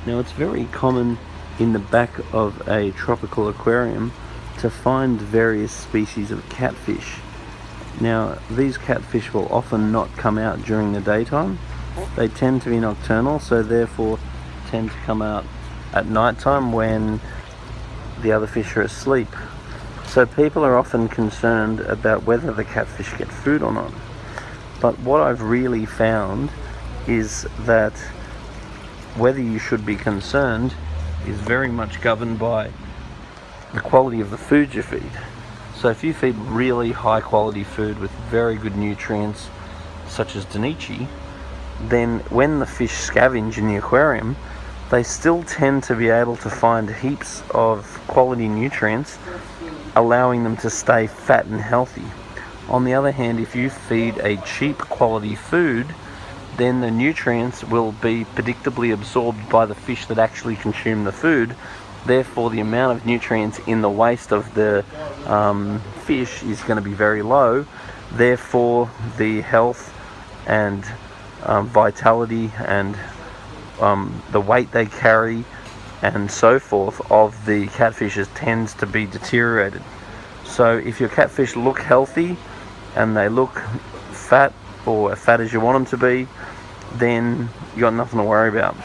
Now it's very common in the back of a tropical aquarium to find various species of catfish. Now these catfish will often not come out during the daytime. They tend to be nocturnal, so therefore tend to come out at night time when the other fish are asleep. So people are often concerned about whether the catfish get food or not. But what I've really found is that whether you should be concerned is very much governed by the quality of the food you feed. So if you feed really high quality food with very good nutrients, such as Danichi, then when the fish scavenge in the aquarium, they still tend to be able to find heaps of quality nutrients, allowing them to stay fat and healthy. On the other hand, if you feed a cheap quality food, then the nutrients will be predictably absorbed by the fish that actually consume the food. Therefore, the amount of nutrients in the waste of the fish is going to be very low. Therefore, the health and vitality and the weight they carry and so forth of the catfishes tends to be deteriorated. So if your catfish look healthy and they look fat, or as fat as you want them to be, then you got nothing to worry about.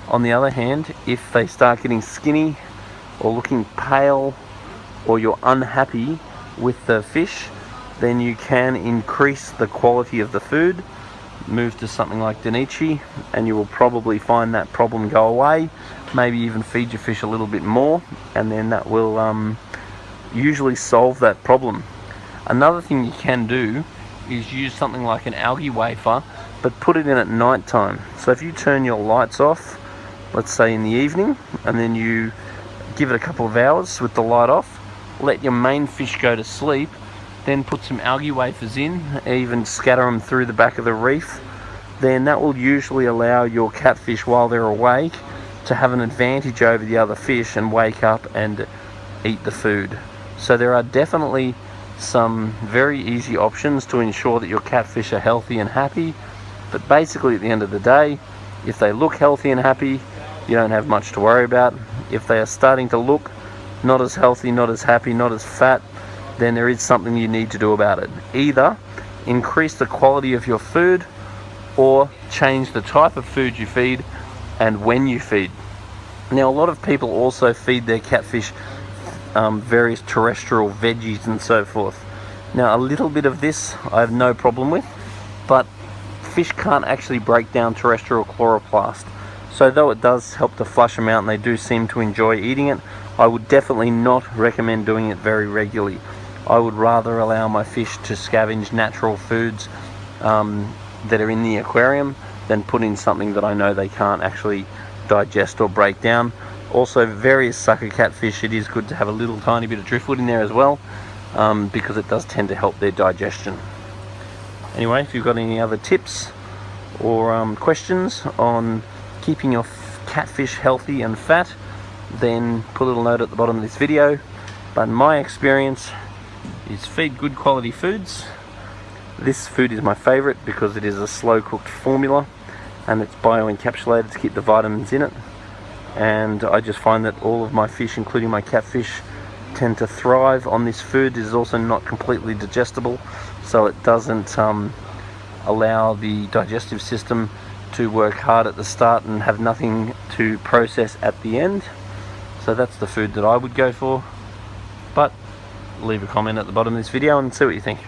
On the other hand, if they start getting skinny or looking pale, or you're unhappy with the fish, then you can increase the quality of the food, move to something like Danichi, and you will probably find that problem go away. Maybe even feed your fish a little bit more, and then that will usually solve that problem. Another thing you can do is use something like an algae wafer, but put it in at night time. So if you turn your lights off, let's say in the evening, and then you give it a couple of hours with the light off, let your main fish go to sleep, then put some algae wafers in, even scatter them through the back of the reef, then that will usually allow your catfish while they're awake to have an advantage over the other fish and wake up and eat the food. So there are definitely some very easy options to ensure that your catfish are healthy and happy. But basically at the end of the day, if they look healthy and happy, you don't have much to worry about. If they are starting to look not as healthy, not as happy, not as fat, then there is something you need to do about it. Either increase the quality of your food, or change the type of food you feed and when you feed. Now, a lot of people also feed their catfish various terrestrial veggies and so forth. Now, a little bit of this I have no problem with, but fish can't actually break down terrestrial chloroplast. So though it does help to flush them out and they do seem to enjoy eating it, I would definitely not recommend doing it very regularly. I would rather allow my fish to scavenge natural foods that are in the aquarium than put in something that I know they can't actually digest or break down. Also, various sucker catfish, it is good to have a little tiny bit of driftwood in there as well, because it does tend to help their digestion. Anyway, if you've got any other tips or questions on keeping your catfish healthy and fat, then put a little note at the bottom of this video. But my experience is feed good quality foods. This food is my favorite because it is a slow cooked formula and it's bioencapsulated to keep the vitamins in it. And I just find that all of my fish, including my catfish, tend to thrive on this food. It is also not completely digestible, so it doesn't allow the digestive system to work hard at the start and have nothing to process at the end. So that's the food that I would go for. But leave a comment at the bottom of this video and see what you think.